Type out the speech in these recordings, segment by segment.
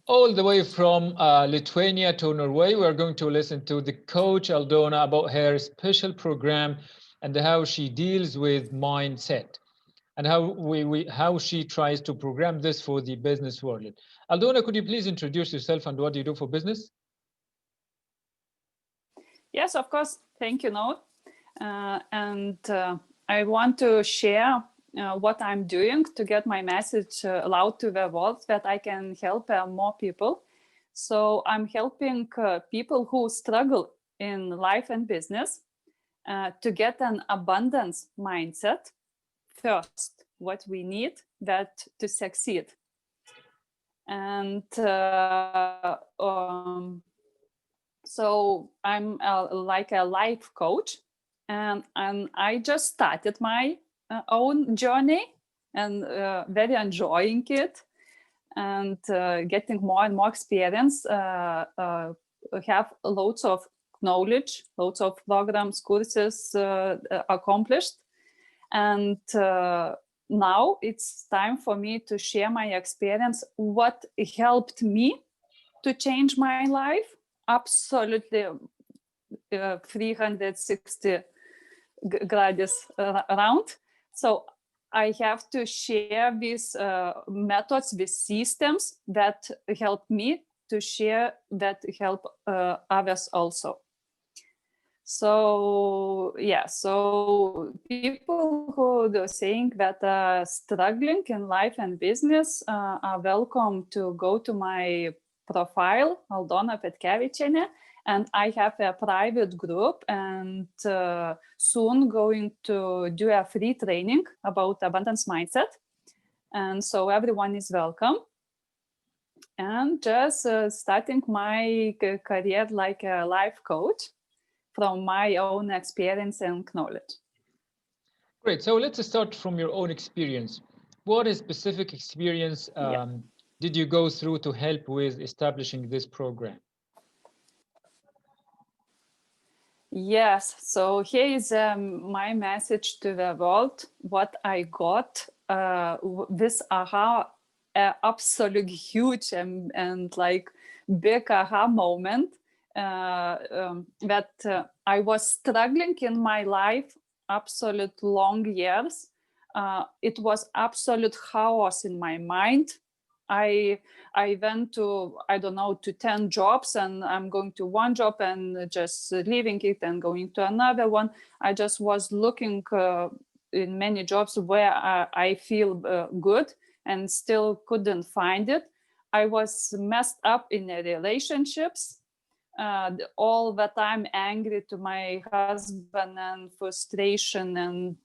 All the way from Lithuania to Norway, we are going to listen to the coach Aldona about her special program and how she deals with mindset and how she tries to program this for the business world. Aldona, could you please introduce yourself and what you do for business? Yes, of course. Thank you, Nour. I want to share what I'm doing to get my message out to the world, that I can help more people. So I'm helping people who struggle in life and business to get an abundance mindset. First, what we need that to succeed. And so I'm like a life coach, and I just started my own journey and very enjoying it, and getting more and more experience. Have loads of knowledge, loads of programs, courses accomplished, and now it's time for me to share my experience, what helped me to change my life absolutely 360 degrees around. So I have to share these methods, these systems that help me to share, that help others also. So yeah, so people who are saying that are struggling in life and business are welcome to go to my profile, Aldona Petkeviciene, and I have a private group, and soon going to do a free training about abundance mindset. And so everyone is welcome. And just starting my career like a life coach from my own experience and knowledge. Great. So let's start from your own experience. What specific experience did you go through to help with establishing this program? Yes. So here is my message to the world. What I got, this aha, absolute huge and like big aha moment. That I was struggling in my life absolute long years. It was absolute chaos in my mind. I went to, I don't know, to 10 jobs, and I'm going to one job and just leaving it and going to another one. I just was looking in many jobs where I feel good, and still couldn't find it. I was messed up in the relationships. All the time angry to my husband, and frustration and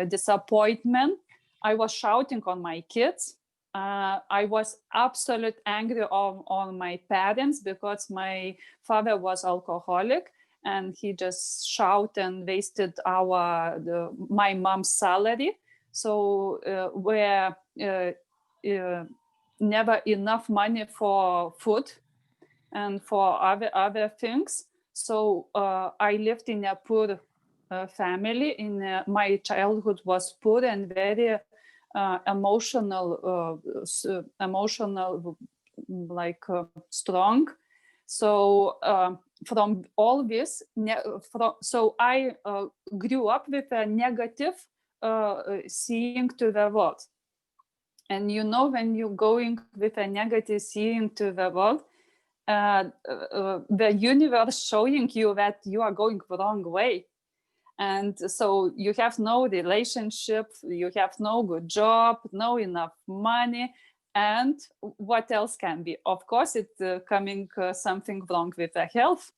disappointment. I was shouting on my kids. I was absolute angry on my parents, because my father was alcoholic, and he just shouted and wasted my mom's salary. So where never enough money for food and for other things. So I lived in a poor family. My childhood was poor and very emotional, strong. So from all this, so I grew up with a negative seeing to the world. And you know, when you're going with a negative seeing to the world, the universe showing you that you are going the wrong way. And so you have no relationship, you have no good job, no enough money. And what else can be? Of course, it's coming something wrong with the health.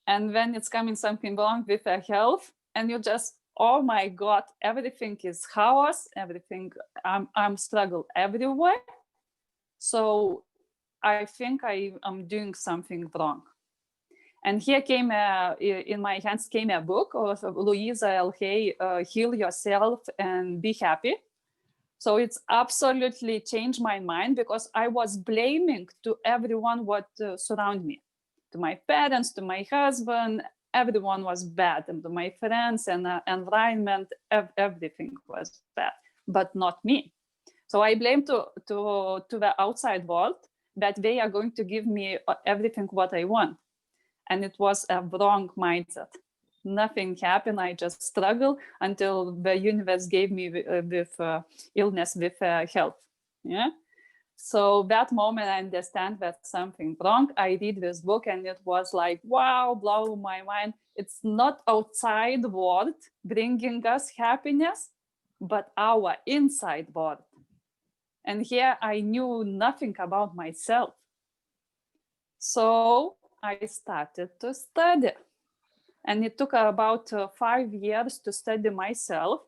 And when it's coming something wrong with the health, and you just, oh my God, everything is chaos, everything, I'm struggle everywhere. So I think I'm doing something wrong. And here came in my hands came a book of Louisa L. Hay, Heal Yourself and Be Happy. So it's absolutely changed my mind, because I was blaming to everyone what surround me, to my parents, to my husband. Everyone was bad, and to my friends and environment, everything was bad, but not me. So I blamed to the outside world. that they are going to give me everything what I want. And it was a wrong mindset. Nothing happened. I just struggled until the universe gave me with illness, with health. Yeah. So that moment I understand that something wrong. I read this book and it was like, wow, blow my mind. It's not outside world bringing us happiness, but our inside world. And here I knew nothing about myself. So I started to study. And it took about 5 years to study myself,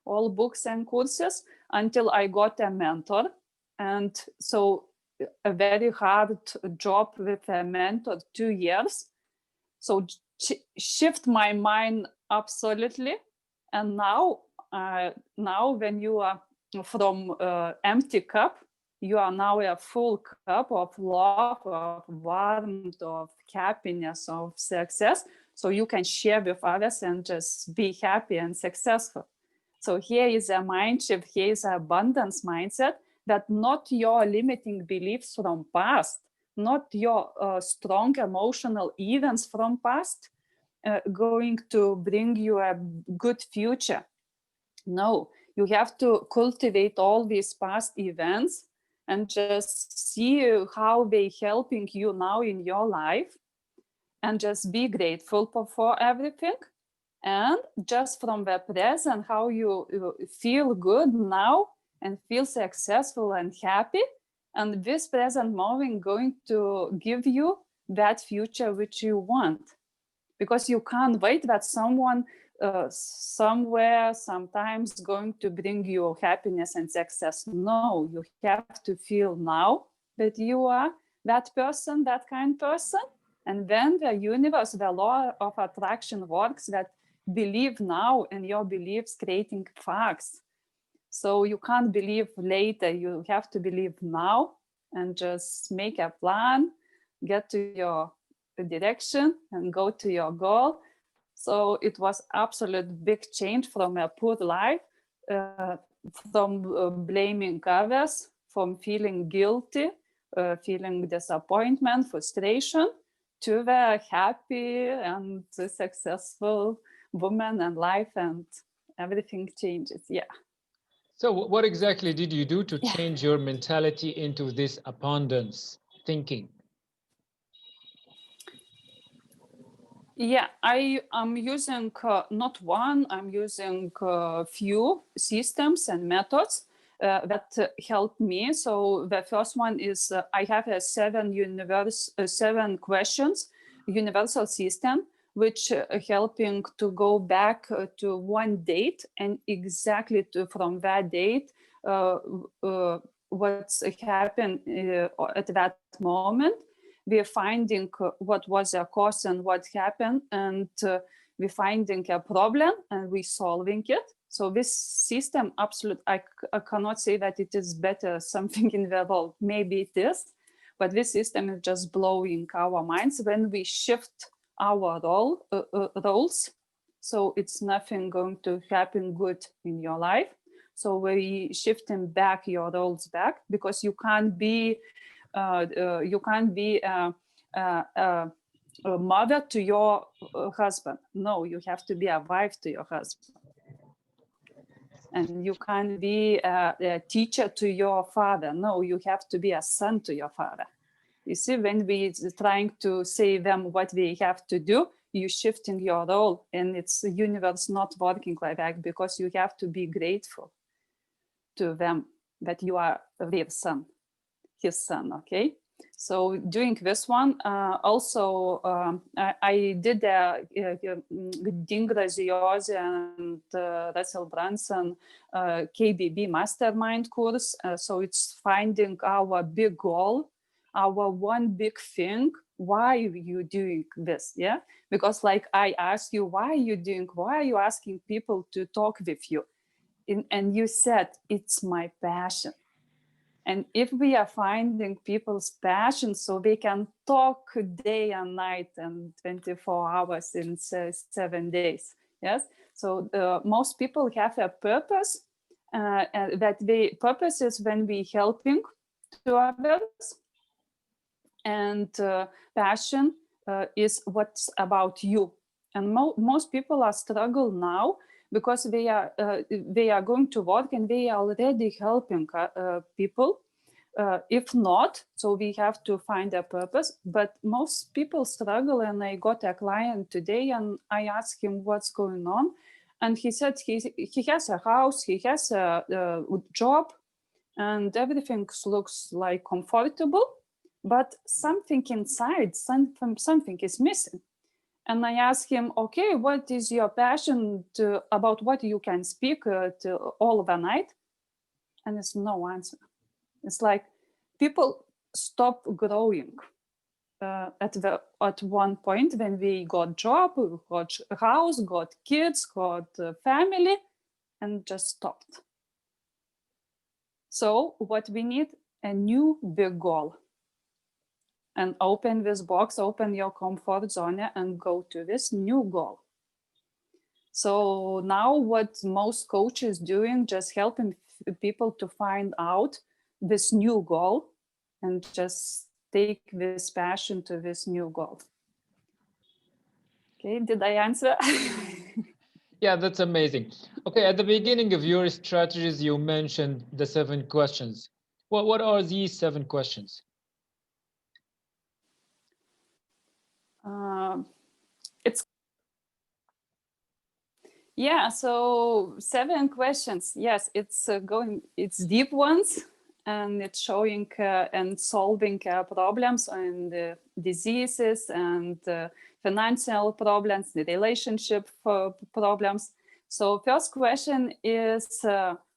all books and courses, until I got a mentor. And so a very hard job with a mentor, 2 years. So shift my mind absolutely. And now when you are from empty cup, you are now a full cup of love, of warmth, of happiness, of success. So you can share with others and just be happy and successful. So here is a mind shift, here is an abundance mindset, that not your limiting beliefs from past, not your strong emotional events from past going to bring you a good future. No, you have to cultivate all these past events and just see how they helping you now in your life, and just be grateful for everything. And just from the present, how you feel good now and feel successful and happy. And this present moment going to give you that future which you want. Because you can't wait that someone somewhere, sometimes going to bring you happiness and success. No, you have to feel now that you are that person, that kind person. And then the universe, the law of attraction works, that believe now, and your beliefs creating facts. So you can't believe later, you have to believe now, and just make a plan, get to your direction and go to your goal. So it was absolute big change from a poor life, from blaming others, from feeling guilty, feeling disappointment, frustration, to the happy and successful woman and life, and everything changes. Yeah. So what exactly did you do to change your mentality into this abundance thinking? Yeah, I am using not one, I'm using few systems and methods that help me. So the first one is I have a 7 questions universal system, which helping to go back to one date, and exactly from that date what's happened at that moment. We're finding what was a cause and what happened, and we're finding a problem and we're solving it. So this system, absolute, I cannot say that it is better something in the world. Maybe it is, but this system is just blowing our minds when we shift our roles. So it's nothing going to happen good in your life. So we shifting back your roles back, because you can't be a mother to your husband. No, you have to be a wife to your husband. And you can't be a teacher to your father. No, you have to be a son to your father. You see, when we trying to say them what they have to do, you shifting your role, and it's the universe not working like that, because you have to be grateful to them that you are their son, his son. Okay. So doing this one, also I did Dean Graziosi and Russell Brunson KBB mastermind course. So it's finding our big goal, our one big thing. Why are you doing this? Yeah, because like I asked you, why are you asking people to talk with you? And you said, it's my passion. And if we are finding people's passion, so they can talk day and night and 24 hours in 7 days. Yes. So most people have a purpose, and that the purpose is when we helping to others. And passion is what's about you. And most people are struggle now because they are going to work and they are already helping people. If not, so we have to find a purpose. But most people struggle, and I got a client today and I asked him what's going on. And he said he has a house, he has a job, and everything looks like comfortable, but something inside, something is missing. And I asked him, okay, what is your passion about what you can speak to all of the night? And there's no answer. It's like people stop growing at one point when we got job, got house, got kids, got family, and just stopped. So what we need, a new big goal. And open this box, open your comfort zone and go to this new goal. So now what most coaches doing, just helping people to find out this new goal and just take this passion to this new goal. Okay, did I answer? Yeah, that's amazing. Okay, at the beginning of your strategies, you mentioned the 7 questions. What are these 7 questions? It's yeah, so 7 questions. Yes, it's it's deep ones, and it's showing and solving problems and diseases and financial problems, the relationship problems. So first question is,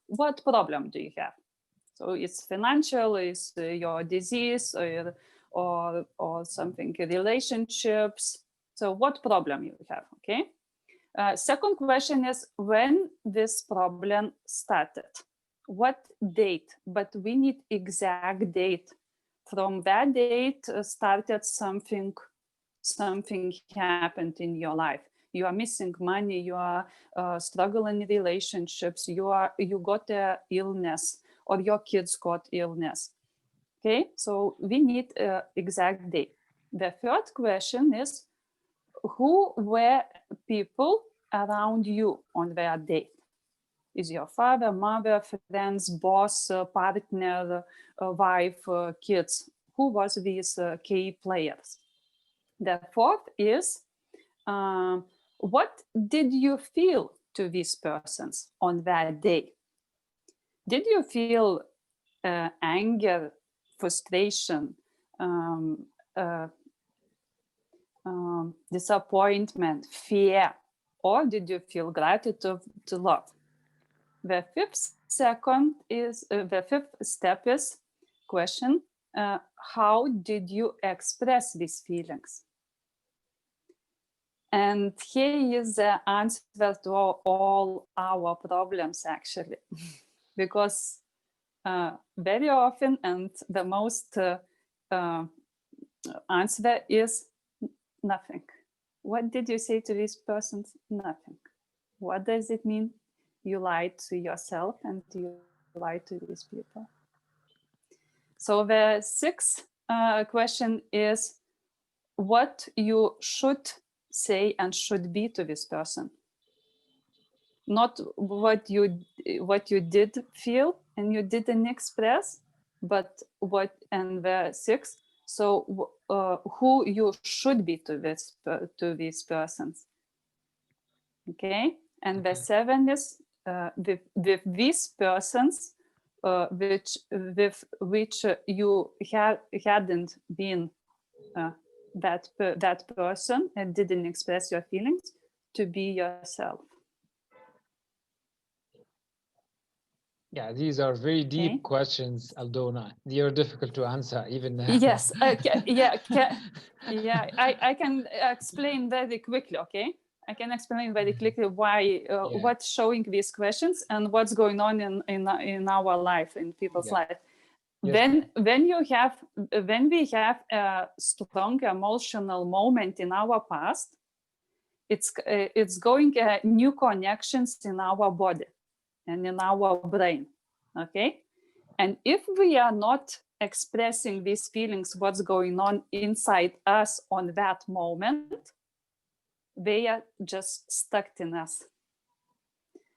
what problem do you have? So it's financial, is your disease, or something, relationships. So what problem you have, okay? Second question is, when this problem started? What date? But we need exact date. From that date started something happened in your life. You are missing money, you are struggling in relationships, you got a illness, or your kids got illness. Okay, so we need exact date. The third question is, who were people around you on that date? Is your father, mother, friends, boss, partner, wife, kids? Who was these key players? The fourth is, what did you feel to these persons on that day? Did you feel anger, frustration, disappointment, fear, or did you feel gratitude to love? The fifth step is question, how did you express these feelings? And here is the answer to all our problems, actually, because very often, and the most answer is nothing. What did you say to these persons? Nothing. What does it mean? You lied to yourself and you lied to these people. So the sixth question is, what you should say and should be to this person. Not what you did feel and you didn't express, but what. And the sixth, so who you should be to these persons. Okay, and the seven is with these persons with which you hadn't been that person and didn't express your feelings, to be yourself. Yeah, these are very deep questions, Aldona. They are difficult to answer even now. Yes, yeah. I can explain very quickly. Okay, I can explain very quickly why what's showing these questions and what's going on in our life, in people's life. Yes. When we have a strong emotional moment in our past, it's going new connections in our body and in our brain. Okay, and if we are not expressing these feelings, what's going on inside us on that moment, they are just stuck in us.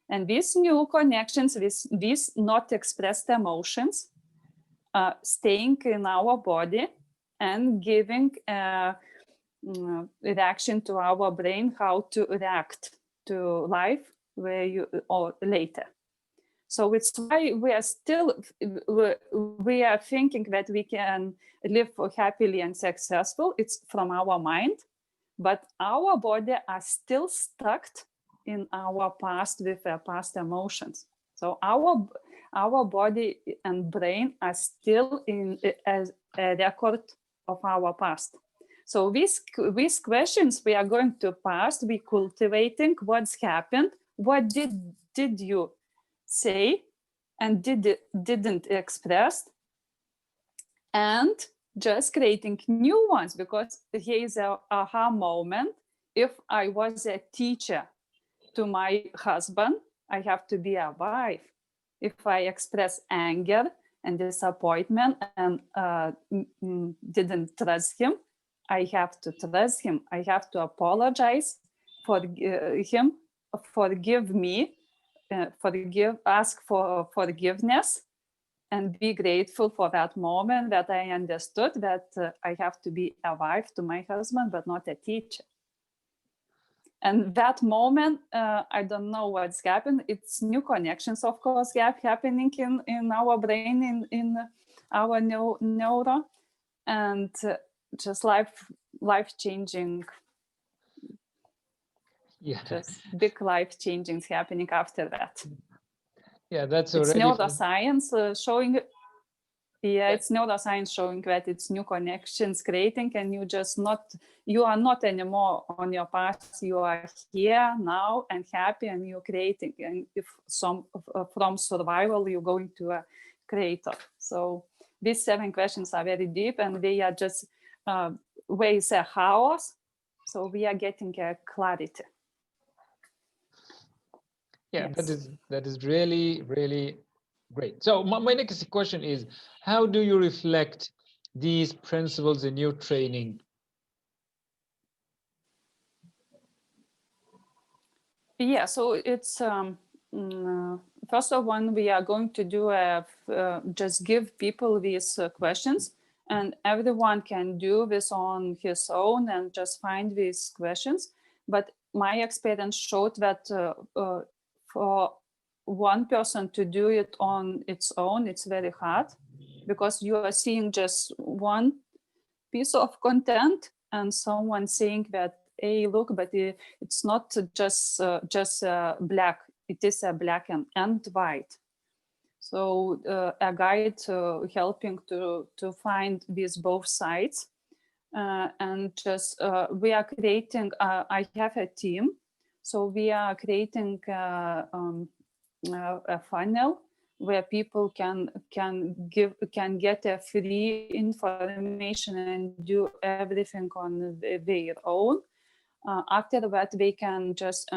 And these new connections, these not expressed emotions, staying in our body and giving a reaction to our brain, how to react to life or later. So it's why we are still, we are thinking that we can live happily and successful. It's from our mind, but our body are still stuck in our past with our past emotions. So our body and brain are still in as a record of our past. So these questions we are going to past, we cultivating what's happened, what did you say and didn't express, and just creating new ones, because here is a aha moment. If I was a teacher to my husband, I have to be a wife. If I express anger and disappointment and didn't trust him, I have to trust him. I have to apologize for him, forgive me, ask for forgiveness, and be grateful for that moment that I understood that I have to be a wife to my husband, but not a teacher. And that moment, I don't know what's happened. It's new connections, of course, happening in our brain, in our neuro, and just life-changing. Yeah. Just big life-changing happening after that. Yeah, that's it's already neuroscience showing. Yeah, it's neuroscience showing that it's new connections creating, and you are not anymore on your past. You are here now and happy, and you're creating. And if from survival, you're going to a creator. So these 7 questions are very deep, and they are just ways a chaos. So we are getting a clarity. Yeah, yes. that is really, really great. So my next question is, how do you reflect these principles in your training? Yeah, so it's first of all, we are going to do just give people these questions, and everyone can do this on his own and just find these questions. But my experience showed that for one person to do it on its own, it's very hard, because you are seeing just one piece of content and someone saying that, hey, look, but it's not just black, it is a black and white. So a guide helping to find these both sides, and just we are creating, I have a team, so we are creating a funnel where people can get a free information and do everything on their own. After that, they can just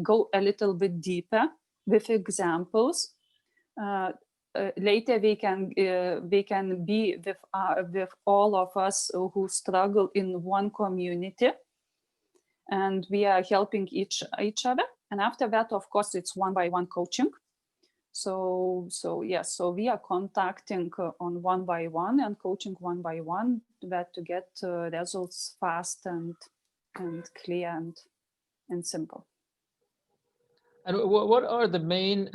go a little bit deeper with examples. Later, they can be with all of us who struggle in one community, and we are helping each other. And after that, of course, it's one-by-one coaching. So yes, so we are contacting on one-by-one and coaching one-by-one, that to get results fast and clear and simple. And what are the main,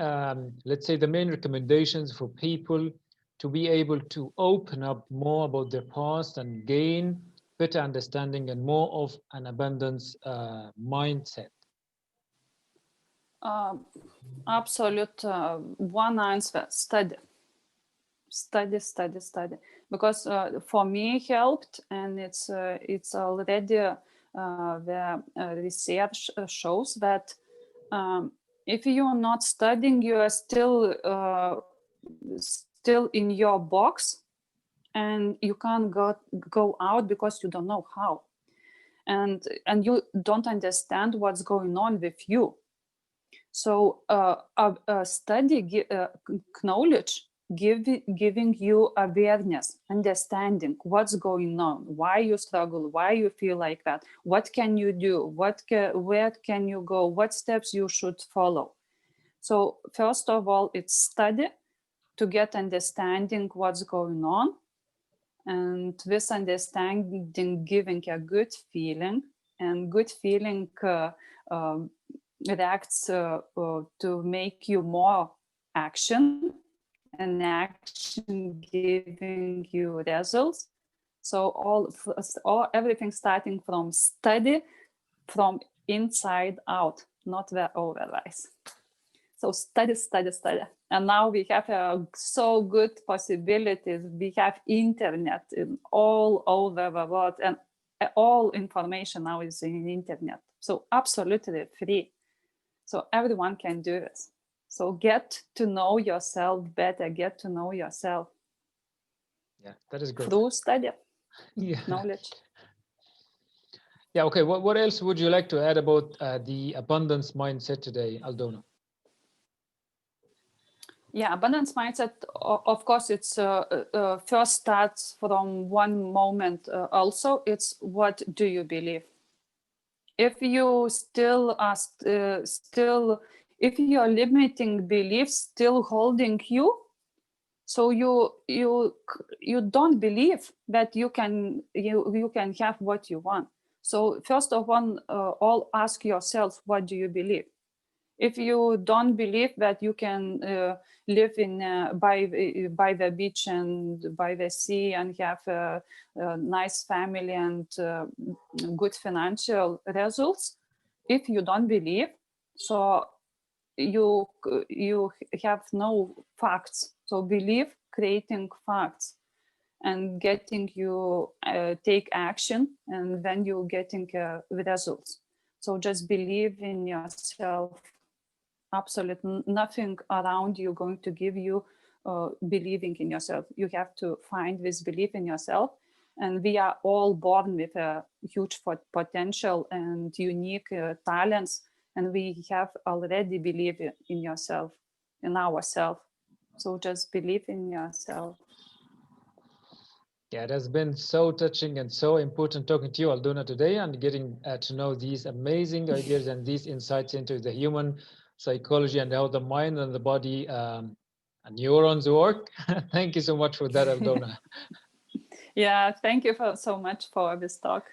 let's say, the main recommendations for people to be able to open up more about their past and gain better understanding and more of an abundance mindset? Absolute one answer: study, because for me helped, and it's already the research shows that if you are not studying, you are still in your box, and you can't go out because you don't know how, and you don't understand what's going on with you. So study knowledge giving you awareness, understanding what's going on, why you struggle, why you feel like that, what can you do, where can you go, what steps you should follow. So first of all, it's study to get understanding what's going on, and this understanding giving a good feeling, and good feeling reacts to make you more action, and action giving you results. So all everything starting from study from inside out, not the otherwise. So study, study, study. And now we have so good possibilities. We have internet in all over the world, and all information now is in internet. So absolutely free. So everyone can do this. So get to know yourself better, get to know yourself. Yeah, that is good. Through study, Yeah. knowledge. Yeah, okay. What else would you like to add about the abundance mindset today, Aldona? Yeah, abundance mindset, of course, it's first starts from one moment. Also, it's what do you believe? If you still are if your limiting beliefs still holding you, so you don't believe that you can have what you want. So first of all, ask yourself, what do you believe? If you don't believe that you can live by the beach and by the sea and have a nice family and good financial results, if you don't believe, so you have no facts. So believe creating facts and getting you take action, and then you're getting results. So just believe in yourself. Absolutely nothing around you going to give you believing in yourself. You have to find this belief in yourself. And we are all born with a huge potential and unique talents. And we have already believed in yourself, in ourselves. So just believe in yourself. Yeah, it has been so touching and so important talking to you, Aldona, today, and getting to know these amazing ideas and these insights into the human psychology and how the mind and the body and neurons work. Thank you so much for that, Aldona. Yeah, thank you so much for this talk.